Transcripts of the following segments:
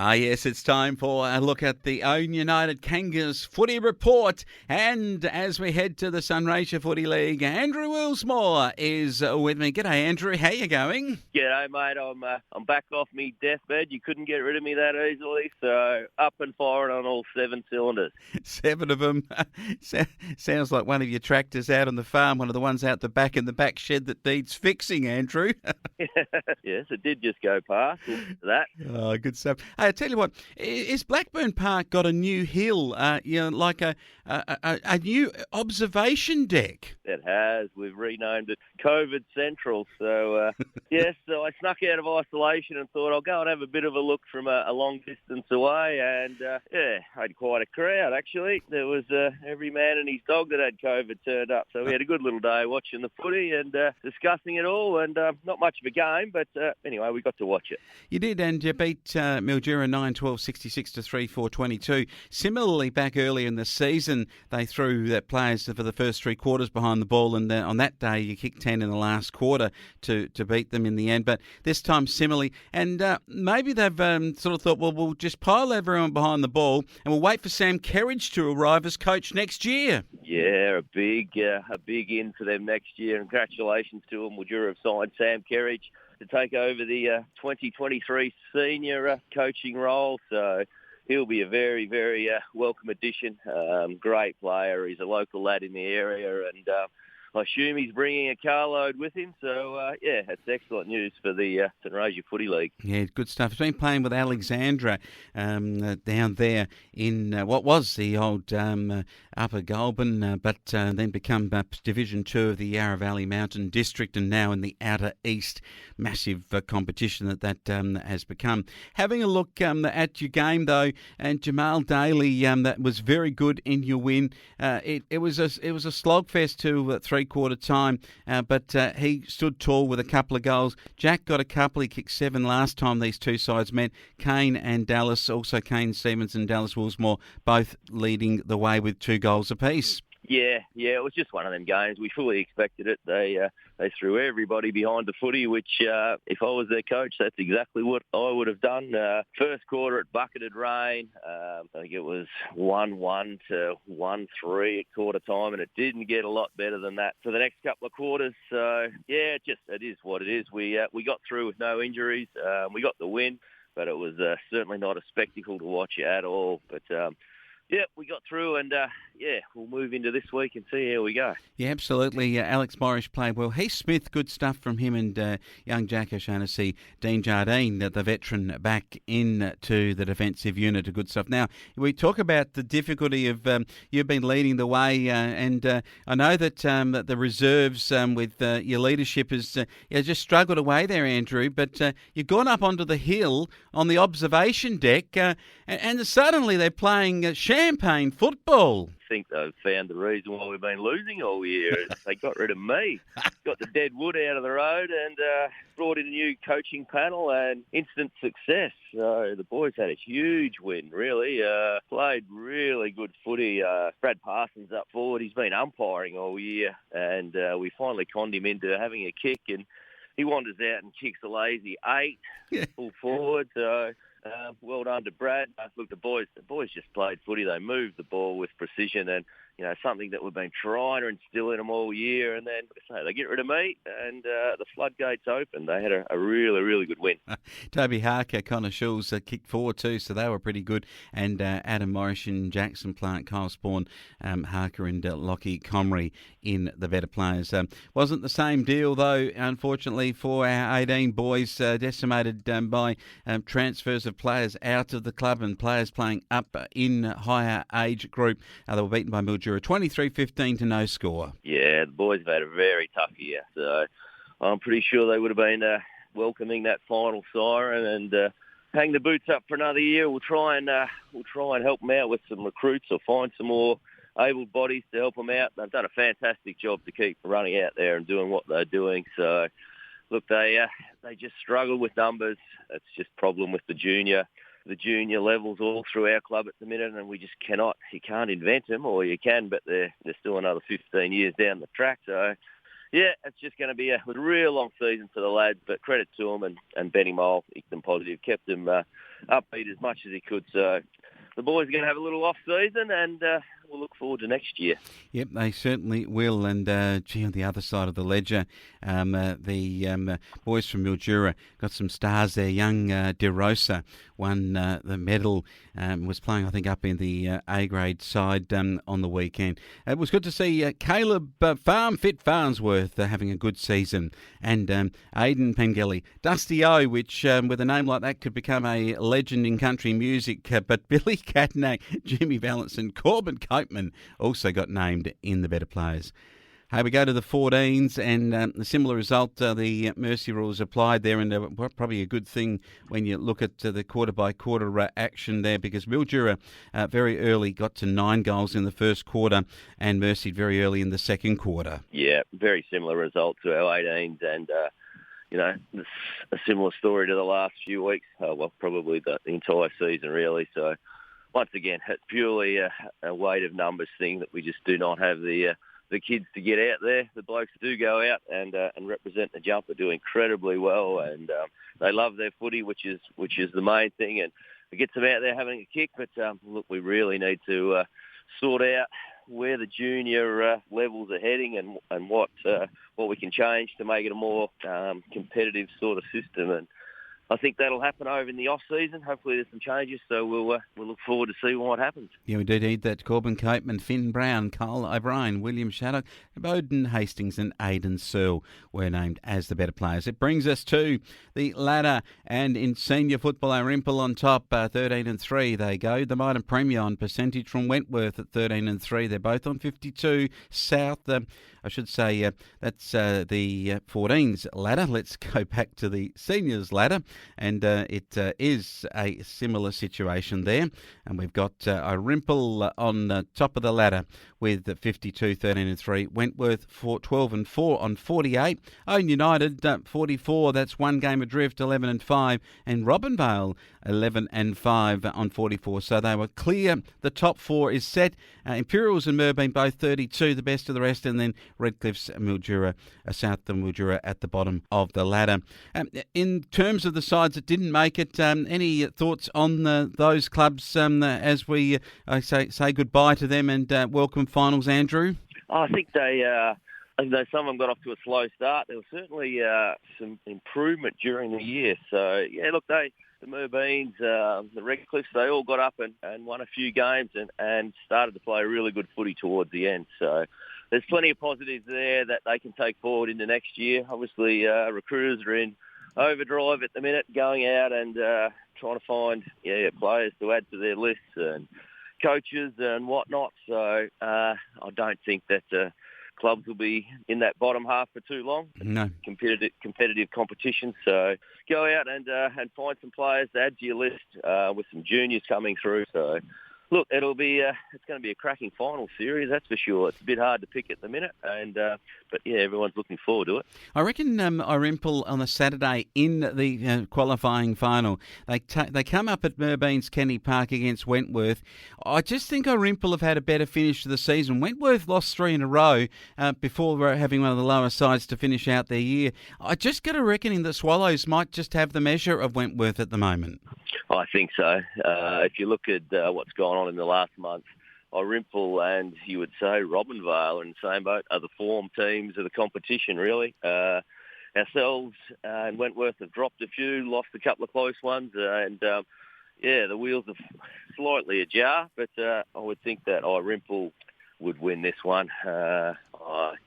Ah, yes, it's time for a look at the Ouyen United Kangas footy report. And as we head to the Sunraysia Footy League, Andrew Wilsmore is with me. G'day, Andrew. How you going? G'day, mate. I'm back off me deathbed. You couldn't get rid of me that easily, so up and firing on all 7 cylinders. 7 of them. Sounds like one of your tractors out on the farm, one of the ones out the back shed that needs fixing, Andrew. Yes, it did just go past. That. Oh, good stuff. Hey, I tell you what, is Blackburn Park got a new hill, like a new observation deck? It has. We've renamed it COVID Central. So, yes, so I snuck out of isolation and thought I'll go and have a bit of a look from a long distance away. And, I had quite a crowd, actually. There was every man and his dog that had COVID turned up. So we had a good little day watching the footy and discussing it all. And not much of a game, but anyway, we got to watch it. You did, and you beat Mildura 9-12, 66 to 3-4-22. Similarly, back earlier in the season, they threw their players for the first 3 quarters behind the ball, and on that day you kicked 10 in the last quarter to beat them in the end. But this time similarly, and maybe they've sort of thought, well, we'll just pile everyone behind the ball and we'll wait for Sam Kerridge to arrive as coach next year. Yeah, a big in for them next year. And congratulations to them. Mildura have signed Sam Kerridge to take over the 2023 senior coaching role. So he'll be a very, very welcome addition. Great player. He's a local lad in the area, and I assume he's bringing a carload with him. So, that's excellent news for the Sunraysia Footy League. Yeah, good stuff. He's been playing with Alexandra down there in what was the old Upper Goulburn, but then become Division 2 of the Yarra Valley Mountain District, and now in the Outer East. Massive competition that has become. Having a look at your game, though, and Jamal Daly, that was very good in your win. It was a slogfest to 3-quarter time, but he stood tall with a couple of goals. Jack got a couple. He kicked 7 last time these two sides met. Kane and Dallas, also Kane Stevens and Dallas Wilsmore, both leading the way with 2 goals apiece. Yeah, it was just one of them games. We fully expected it. They threw everybody behind the footy, which if I was their coach, that's exactly what I would have done. First quarter, it bucketed rain. I think it was 1-1 to 1-3 at quarter time, and it didn't get a lot better than that for the next couple of quarters. So, yeah, it is what it is. We got through with no injuries. We got the win, but it was certainly not a spectacle to watch at all. But we got through, and we'll move into this week and see how we go. Yeah, absolutely. Alex Morris played well. Heath Smith, good stuff from him, and young Jack O'Shaughnessy, Dean Jardine, the veteran, back into the defensive unit. Good stuff. Now, we talk about the difficulty of you've been leading the way, and I know that the reserves with your leadership has just struggled away there, Andrew, but you've gone up onto the hill on the observation deck, and suddenly they're playing champagne football. I think they've found the reason why we've been losing all year. They got rid of me, got the dead wood out of the road, and brought in a new coaching panel, and instant success. So the boys had a huge win, really. Played really good footy. Brad Parsons up forward. He's been umpiring all year, and we finally conned him into having a kick, and he wanders out and kicks a lazy 8 full forward. So well done to Brad. Look, the boys just played footy. They moved the ball with precision, and something that we've been trying to instill in them all year. And then they get rid of me, and the floodgates open. They had a really, really good win. Toby Harker, Connor Schulz kicked 4 too, so they were pretty good. And Adam Morrison, Jackson Plant, Kyle Spawn, Harker and Lockie Comrie in the better players. Wasn't the same deal, though, unfortunately, for our 18 boys, decimated by transfers of players out of the club and players playing up in higher age group. They were beaten by Mildura 23-15 to no score. Yeah, the boys have had a very tough year, so I'm pretty sure they would have been welcoming that final siren and hang the boots up for another year. We'll try and help them out with some recruits or find some more able bodies to help them out. They've done a fantastic job to keep running out there and doing what they're doing. So, look, they just struggle with numbers. It's just a problem with the junior levels all through our club at the minute, and we just cannot. You can't invent them, or you can, but they're still another 15 years down the track. So, yeah, it's just going to be a real long season for the lads, but credit to them, and Benny Mole, kept them upbeat as much as he could. So the boys are going to have a little off season, and we'll look forward to next year. Yep, they certainly will. And on the other side of the ledger, the boys from Mildura got some stars there. Young De Rosa won the medal, was playing, I think, up in the A-grade side on the weekend. It was good to see Caleb Farnsworth having a good season, and Aidan Pengelly. Dusty O, which with a name like that could become a legend in country music, but Billy Catnack, Jimmy Valance and Corbin Copeman also got named in the better players. Hey, we go to the 14s, and a similar result, the Mercy rules applied there, and probably a good thing when you look at the quarter-by-quarter action there, because Mildura very early got to 9 goals in the first quarter, and Mercy very early in the second quarter. Yeah, very similar result to our 18s, and it's a similar story to the last few weeks. Probably the entire season, really. So once again, it's purely a weight of numbers thing that we just do not have the kids to get out there. The blokes do go out and represent the jumper, do incredibly well, and they love their footy, which is the main thing, and it gets them out there having a kick. But look, we really need to sort out where the junior levels are heading and what we can change to make it a more competitive sort of system. And I think that'll happen over in the off-season. Hopefully there's some changes, so we'll look forward to see what happens. Yeah, we do need that. Corbin Copeman, Finn Brown, Cole O'Brien, William Shattuck, Bowden Hastings and Aidan Searle were named as the better players. It brings us to the ladder, and in senior football, Arimple on top, 13-3 they go. The Mitre Premier on percentage from Wentworth at 13-3. They're both on 52. South, I should say, that's the 14s ladder. Let's go back to the seniors ladder. And it is a similar situation there. And we've got Arimple on top of the ladder with 52, 13-3. Wentworth 12-4 on 48. Ouyen United 44. That's one game adrift, 11-5. And Robinvale 11-5 on 44. So they were clear. The top four is set. Imperials and Merbein both 32, the best of the rest, and then Redcliffe's Mildura, South of Mildura at the bottom of the ladder. In terms of the sides that didn't make it, any thoughts on those clubs as we say goodbye to them and welcome finals, Andrew? I think some of them got off to a slow start. There was certainly some improvement during the year. So, yeah, look, the Merbeins, the Redcliffes, they all got up and won a few games and started to play really good footy towards the end. So there's plenty of positives there that they can take forward into next year. Obviously, recruiters are in overdrive at the minute, going out and trying to find players to add to their lists and coaches and whatnot. So I don't think that clubs will be in that bottom half for too long. No. Competitive competition. So go out and find some players to add to your list with some juniors coming through. So look, it's going to be a cracking final series, that's for sure. It's a bit hard to pick at the minute, but yeah, everyone's looking forward to it. I reckon Arimple on a Saturday in the qualifying final, they come up at Merbeins Kenny Park against Wentworth. I just think Arimple have had a better finish to the season. Wentworth lost 3 in a row before having one of the lower sides to finish out their year. I just got a reckoning that Swallows might just have the measure of Wentworth at the moment. I think so. If you look at what's gone on in the last month, Arimple and you would say Robinvale are in the same boat, are the form teams of the competition, really. Ourselves and Wentworth have dropped a few, lost a couple of close ones, and the wheels are slightly ajar, but I would think that Arimple would win this one.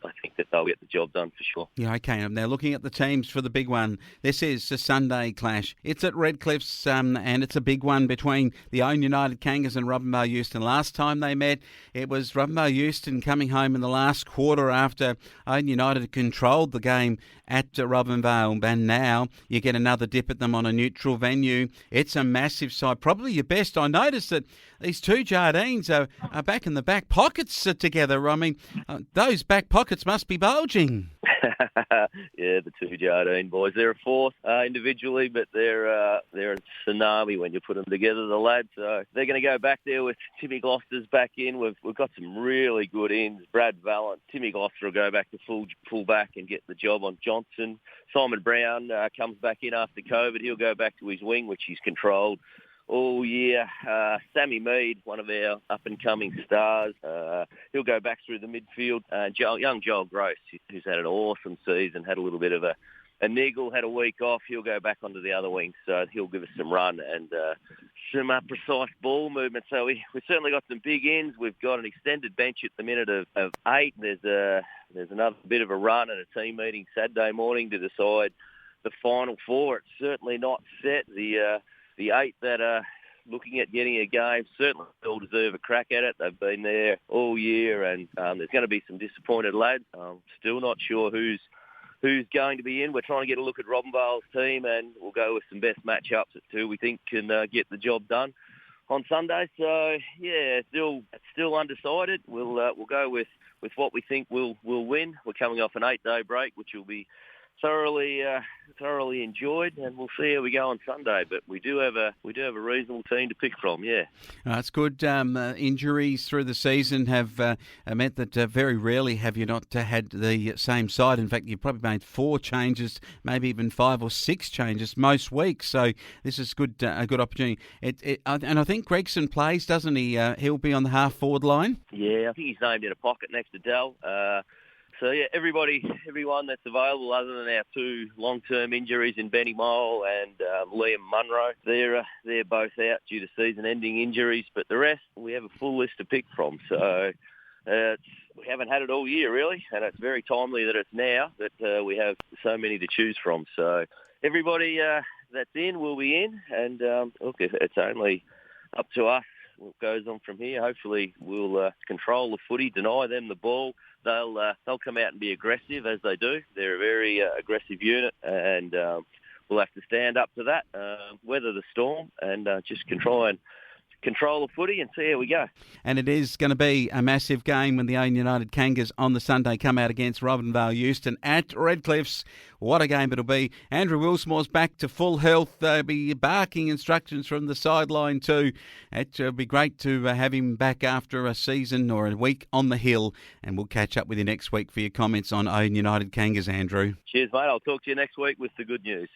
I think that they'll get the job done for sure. Yeah, okay. Now looking at the teams for the big one, this is a Sunday clash. It's at Redcliffe's and it's a big one between the Ouyen United Kangas and Robinvale Euston. Last time they met, it was Robinvale Euston coming home in the last quarter after Ouyen United controlled the game at Robinvale, and now you get another dip at them on a neutral venue. It's a massive side, probably your best. I noticed that these two Jardines are back in the back pockets together. I mean, those back pockets must be bulging. Yeah, the two Jardine boys. They're a fourth individually, but they're a tsunami when you put them together, the lads. So they're going to go back there with Timmy Gloucester's back in. We've got some really good ins. Brad Vallant, Timmy Gloucester will go back to full back and get the job on Johnson. Simon Brown comes back in after COVID. He'll go back to his wing, which he's controlled all year. Sammy Mead, one of our up-and-coming stars, he'll go back through the midfield. Young Joel Gross, who's had an awesome season, had a little bit of a niggle, had a week off. He'll go back onto the other wing, so he'll give us some run and some precise ball movement. So we've certainly got some big ins. We've got an extended bench at the minute of 8. There's another bit of a run and a team meeting Saturday morning to decide the final 4. It's certainly not set. The 8 that are looking at getting a game certainly all deserve a crack at it. They've been there all year, and there's going to be some disappointed lads. I'm still not sure who's going to be in. We're trying to get a look at Robinvale's team, and we'll go with some best matchups at who we think can get the job done on Sunday. So yeah, it's still undecided. We'll go with what we think will win. We're coming off an 8-day break, which will be thoroughly enjoyed, and we'll see how we go on Sunday. But we do have a reasonable team to pick from. Yeah, that's good. Injuries through the season have meant that very rarely have you not had the same side. In fact, you've probably made 4 changes, maybe even 5 or 6 changes most weeks. So this is good, a good opportunity. And I think Gregson plays, doesn't he? He'll be on the half-forward line. Yeah, I think he's named in a pocket next to Dell. So yeah, everyone that's available, other than our 2 long-term injuries in Benny Mole and Liam Munro, they're both out due to season-ending injuries. But the rest, we have a full list to pick from. So we haven't had it all year really, and it's very timely that it's now that we have so many to choose from. So everybody that's in will be in, and look, it's only up to us what goes on from here. Hopefully we'll control the footy, deny them the ball. They'll come out and be aggressive as they do. They're a very aggressive unit, and we'll have to stand up to that, weather the storm, and just control the footy and see how we go. And it is going to be a massive game when the Ouyen United Kangas on the Sunday come out against Robinvale Euston at Redcliffs. What a game it'll be. Andrew Wilsmore's back to full health. There'll be barking instructions from the sideline too. It'll be great to have him back after a season or a week on the hill. And we'll catch up with you next week for your comments on Ouyen United Kangas, Andrew. Cheers, mate. I'll talk to you next week with the good news.